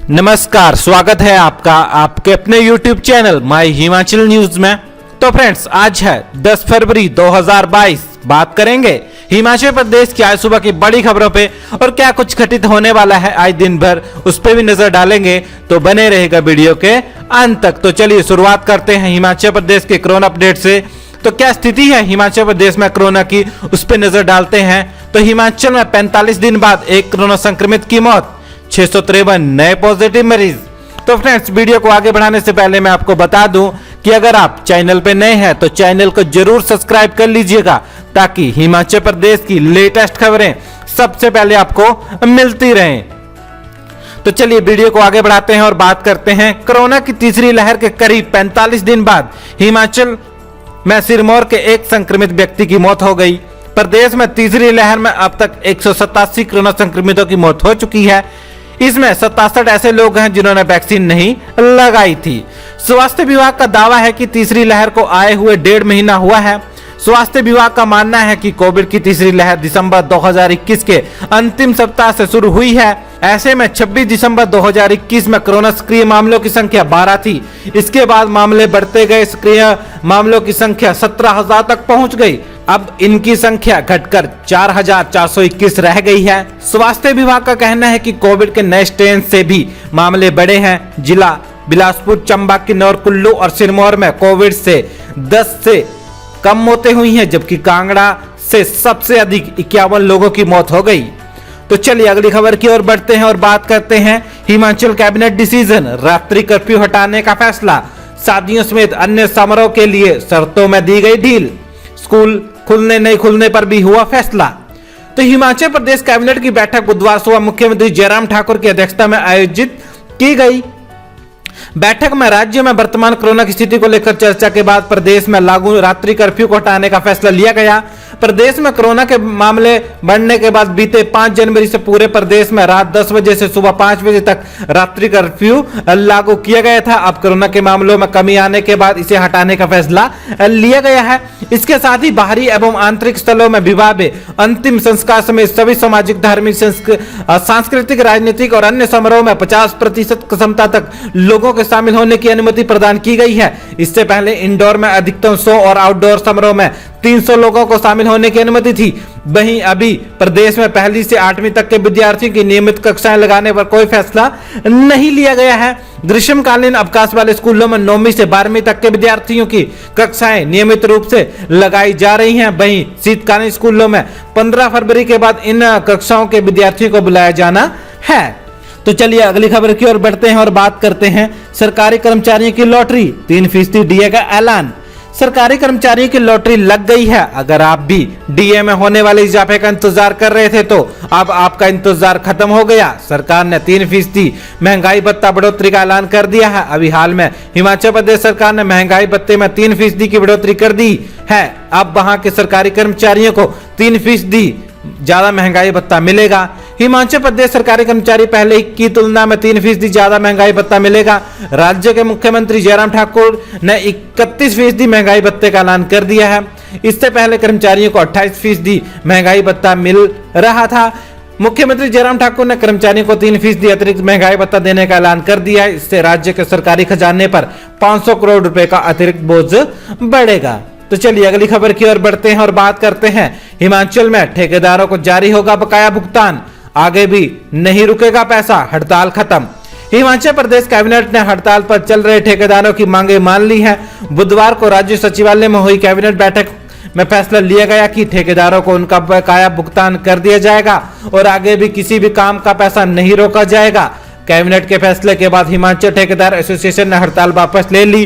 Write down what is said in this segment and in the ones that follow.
नमस्कार, स्वागत है आपका आपके अपने YouTube channel my Himachal news में। तो फ्रेंड्स, आज है 10 फरवरी 2022। बात करेंगे हिमाचल प्रदेश की आज सुबह की बड़ी खबरों पे और क्या कुछ घटित होने वाला है आज दिन भर, उस पर भी नजर डालेंगे। तो बने रहेगा वीडियो के अंत तक। तो चलिए शुरुआत करते हैं हिमाचल प्रदेश के कोरोना अपडेट से। तो क्या स्थिति है हिमाचल प्रदेश में कोरोना की, उस पर नजर डालते हैं। तो हिमाचल में 45 दिन बाद एक कोरोना संक्रमित की मौत, 653 नए पॉजिटिव मरीज। तो फ्रेंड्स, वीडियो को आगे बढ़ाने से पहले मैं आपको बता दूं कि अगर आप चैनल पे नए हैं तो चैनल को जरूर सब्सक्राइब कर लीजिएगा, ताकि हिमाचल प्रदेश की लेटेस्ट खबरें सबसे पहले आपको मिलती रहें। तो चलिए वीडियो को आगे बढ़ाते हैं और बात करते हैं कोरोना की तीसरी लहर के करीब 45 दिन बाद हिमाचल में सिरमौर के एक संक्रमित व्यक्ति की मौत हो गई। प्रदेश में तीसरी लहर में अब तक 187 कोरोना संक्रमितों की मौत हो चुकी है। इसमें 67 ऐसे लोग हैं जिन्होंने वैक्सीन नहीं लगाई थी। स्वास्थ्य विभाग का दावा है कि तीसरी लहर को आए हुए 1.5 महीना हुआ है। स्वास्थ्य विभाग का मानना है कि कोविड की तीसरी लहर दिसंबर 2021 के अंतिम सप्ताह से शुरू हुई है। ऐसे में 26 दिसंबर 2021 में कोरोना सक्रिय मामलों की संख्या 12 थी। इसके बाद मामले बढ़ते गए, सक्रिय मामलों की संख्या 17,000 तक पहुंच गई। अब इनकी संख्या घटकर 4,421 रह गई है। स्वास्थ्य विभाग का कहना है कि कोविड के नए स्ट्रेन से भी मामले बढ़े हैं। जिला बिलासपुर, चंबा, किन्नौर, कुल्लू और सिरमौर में कोविड से 10 से कम मौतें हुई हैं, जबकि कांगड़ा से सबसे अधिक 51 लोगों की मौत हो गई। तो चलिए अगली खबर की ओर बढ़ते हैं और बात करते हैं हिमाचल कैबिनेट डिसीजन, रात्रि कर्फ्यू हटाने का फैसला, शादियों समेत अन्य समारोह के लिए शर्तों में दी गई ढील, स्कूल खुलने नहीं खुलने पर भी हुआ फैसला। तो हिमाचल प्रदेश कैबिनेट की बैठक बुधवार सुबह मुख्यमंत्री जयराम ठाकुर की अध्यक्षता में आयोजित की गई। बैठक में राज्य में वर्तमान कोरोना की स्थिति को लेकर चर्चा के बाद प्रदेश में लागू रात्रि कर्फ्यू को हटाने का फैसला लिया गया। प्रदेश में कोरोना के मामले बढ़ने के बाद बीते 5 जनवरी से पूरे प्रदेश में रात 10 बजे से सुबह 5 बजे तक रात्रि कर्फ्यू लागू किया गया था। अब कोरोना के मामलों में कमी आने के बाद इसे हटाने का फैसला लिया गया है। इसके साथ ही बाहरी एवं आंतरिक स्थलों में विवाह में अंतिम संस्कार समेत सभी सामाजिक, धार्मिक, सांस्कृतिक, राजनीतिक और अन्य समारोह में 50% क्षमता तक लोगों के शामिल होने की अनुमति प्रदान की गई है। इससे पहले इंडोर में अधिकतम 100 और आउटडोर समारोह में 300 लोगों को शामिल होने की अनुमति थी। वहीं अभी प्रदेश में 1ली से 8वीं तक के विद्यार्थियों की नियमित कक्षाएं लगाने पर कोई फैसला नहीं लिया गया है। ग्रीष्मकालीन अवकाश वाले स्कूलों में 9वीं से 12वीं तक के विद्यार्थियों की कक्षाएं नियमित रूप से लगाई जा रही हैं। वहीं शीतकालीन स्कूलों में 15 फरवरी के बाद इन कक्षाओं के विद्यार्थियों को बुलाया जाना है। तो चलिए अगली खबर की ओर बढ़ते हैं और बात करते हैं सरकारी कर्मचारियों की लॉटरी, 3% डीए का ऐलान। सरकारी कर्मचारियों की लॉटरी लग गई है। अगर आप भी डीए में होने वाले इजाफे का इंतजार कर रहे थे तो अब आपका इंतजार खत्म हो गया। सरकार ने 3% महंगाई भत्ता बढ़ोतरी का ऐलान कर दिया है। अभी हाल में हिमाचल प्रदेश सरकार ने महंगाई भत्ते में 3% की बढ़ोतरी कर दी है। अब वहां के सरकारी कर्मचारियों को 3% ज्यादा महंगाई भत्ता मिलेगा। हिमाचल प्रदेश सरकारी कर्मचारी पहले की तुलना में 3% ज्यादा महंगाई भत्ता मिलेगा। राज्य के मुख्यमंत्री जयराम ठाकुर ने 31% महंगाई भत्ते का ऐलान कर दिया है। इससे पहले कर्मचारियों को 28% महंगाई भत्ता मिल रहा था। मुख्यमंत्री जयराम ठाकुर ने कर्मचारियों को 3% अतिरिक्त महंगाई भत्ता देने का ऐलान कर दिया है। इससे राज्य के सरकारी खजाने पर 500 करोड़ रुपए का अतिरिक्त बोझ बढ़ेगा। तो चलिए अगली खबर की ओर बढ़ते हैं और बात करते हैं हिमाचल में ठेकेदारों को जारी होगा बकाया भुगतान, आगे भी नहीं रुकेगा पैसा, हड़ताल खत्म। हिमाचल प्रदेश कैबिनेट ने हड़ताल पर चल रहे ठेकेदारों की मांगे मान ली है। बुधवार को राज्य सचिवालय में हुई कैबिनेट बैठक में फैसला लिया गया कि ठेकेदारों को उनका बकाया भुगतान कर दिया जाएगा और आगे भी किसी भी काम का पैसा नहीं रोका जाएगा। कैबिनेट के फैसले के बाद हिमाचल ठेकेदार एसोसिएशन ने हड़ताल वापस ले ली।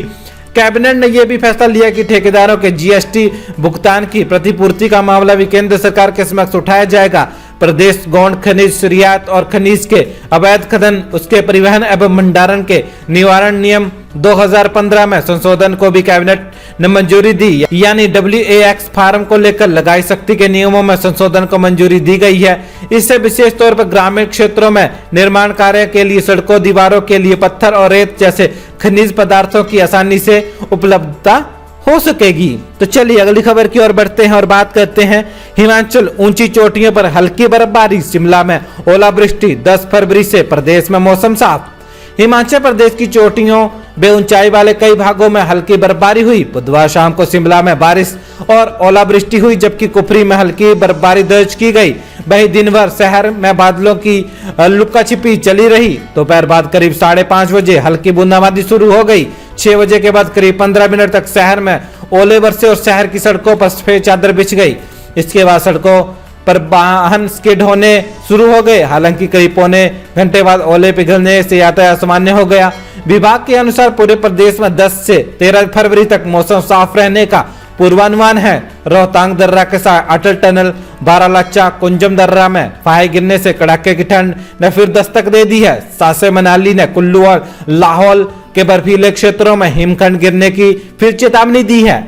कैबिनेट ने यह भी फैसला लिया कि ठेकेदारों के जीएसटी भुगतान की प्रतिपूर्ति का मामला भी केंद्र सरकार के समक्ष उठाया जाएगा। प्रदेश गौण खनिज रियायत और खनिज के अवैध खनन, उसके परिवहन एवं भंडारण के निवारण नियम 2015 में संशोधन को भी कैबिनेट ने मंजूरी दी। यानी WAX फार्म को लेकर लगाई सख्ती के नियमों में संशोधन को मंजूरी दी गई है। इससे विशेष तौर पर ग्रामीण क्षेत्रों में निर्माण कार्य के लिए सड़कों, दीवारों के लिए पत्थर और रेत जैसे खनिज पदार्थों की आसानी से उपलब्धता हो सकेगी। तो चलिए अगली खबर की ओर बढ़ते हैं और बात करते हैं हिमाचल ऊंची चोटियों पर हल्की बर्फबारी, शिमला में ओलावृष्टि, 10 फरवरी से प्रदेश में मौसम साफ। हिमाचल प्रदेश की चोटियों बे ऊंचाई वाले कई भागों में हल्की बर्फबारी हुई। बुधवार शाम को शिमला में बारिश और ओलावृष्टि हुई, जबकि कुफरी में हल्की बर्फबारी दर्ज की गई। वहीं दिन भर शहर में बादलों की लुका छिपी चली रही। दोपहर बाद करीब 5:30 बजे हल्की बूंदाबांदी शुरू हो गई। 6 बजे के बाद करीब 15 मिनट तक शहर में ओले बरसे और शहर की सड़कों पर सफेद चादर बिछ गई। इसके बाद सड़कों पर वाहन स्किड होने शुरू हो गए। हालांकि करीब पौने घंटे बाद ओले पिघलने से यातायात सामान्य हो गया। विभाग के अनुसार पूरे प्रदेश में 10 से 13 फरवरी तक मौसम साफ रहने का पूर्वानुमान है। रोहतांग दर्रा के साथ अटल टनल, बारालाचा, कुंजम दर्रा में फाहे गिरने से कड़ाके की ठंड ने फिर दस्तक दे दी है। साथ ही मनाली ने कुल्लू और लाहौल के बर्फीले क्षेत्रों में हिमखंड गिरने की फिर चेतावनी दी है।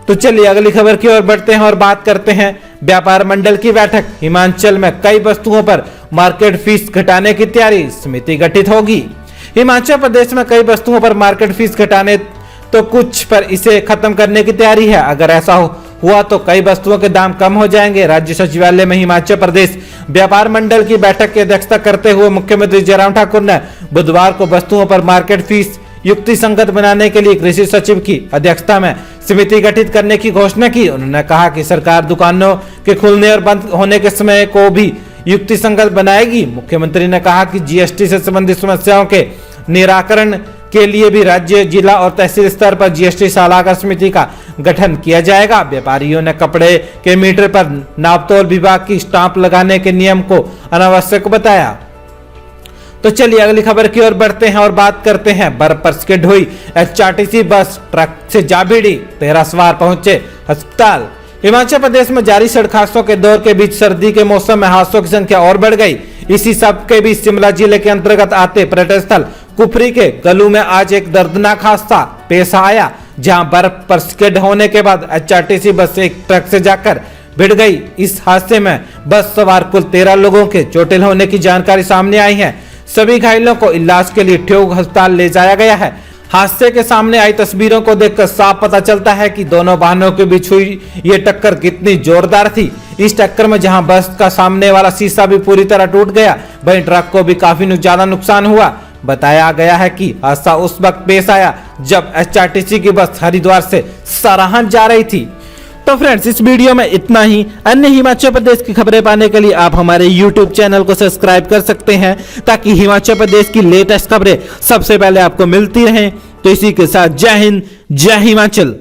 तो चलिए अगली खबर की ओर बढ़ते हैं और बात करते हैं व्यापार मंडल की बैठक। हिमाचल में कई वस्तुओं पर मार्केट फीस घटाने की तैयारी, समिति गठित होगी। हिमाचल प्रदेश में कई वस्तुओं पर मार्केट फीस घटाने तो कुछ पर इसे खत्म करने की तैयारी है। अगर ऐसा हुआ तो कई वस्तुओं के दाम कम हो जाएंगे। राज्य सचिवालय में हिमाचल प्रदेश व्यापार मंडल की बैठक की अध्यक्षता करते हुए मुख्यमंत्री जयराम ठाकुर ने बुधवार को वस्तुओं पर मार्केट फीस युक्ति संगत बनाने के लिए कृषि सचिव की अध्यक्षता में समिति गठित करने की घोषणा की। उन्होंने कहा कि सरकार दुकानों के खुलने और बंद होने के समय को भी युक्ति संगत बनाएगी। मुख्यमंत्री ने कहा कि जीएसटी से संबंधित समस्याओं के निराकरण के लिए भी राज्य, जिला और तहसील स्तर पर जीएसटी सलाहकार समिति का गठन किया जाएगा। व्यापारियों ने कपड़े के मीटर पर नापतोल विभाग की स्टांप लगाने के नियम को अनावश्यक बताया। तो चलिए अगली खबर की ओर बढ़ते हैं और बात करते हैं बर्फ पर स्किड हुई एचआरटीसी बस ट्रक से जा भिड़ी, 13 सवार पहुंचे अस्पताल। हिमाचल प्रदेश में जारी सड़क हादसों के दौर के बीच सर्दी के मौसम में हादसों की संख्या और बढ़ गई। इसी सब के बीच शिमला जिले के अंतर्गत आते पर्यटन स्थल कुफरी के गलू में आज एक दर्दनाक हादसा पेश आया, जहां बर्फ पर स्किड होने के बाद एचआरटीसी बस एक ट्रक से जाकर भिड़ गई। इस हादसे में बस सवार कुल 13 लोगों के चोटिल होने की जानकारी सामने आई है। सभी घायलों को इलाज के लिए ठियोग अस्पताल ले जाया गया है। हादसे के सामने आई तस्वीरों को देखकर साफ पता चलता है कि दोनों वाहनों के बीच हुई ये टक्कर कितनी जोरदार थी। इस टक्कर में जहां बस का सामने वाला शीशा भी पूरी तरह टूट गया, वहीं ट्रक को भी काफी ज्यादा नुकसान हुआ। बताया गया है कि हादसा उस वक्त पेश आया जब एचआरटीसी की बस हरिद्वार से सराहन जा रही थी। तो फ्रेंड्स, इस वीडियो में इतना ही। अन्य हिमाचल प्रदेश की खबरें पाने के लिए आप हमारे YouTube चैनल को सब्सक्राइब कर सकते हैं, ताकि हिमाचल प्रदेश की लेटेस्ट खबरें सबसे पहले आपको मिलती रहें। तो इसी के साथ जय हिंद, जय हिमाचल।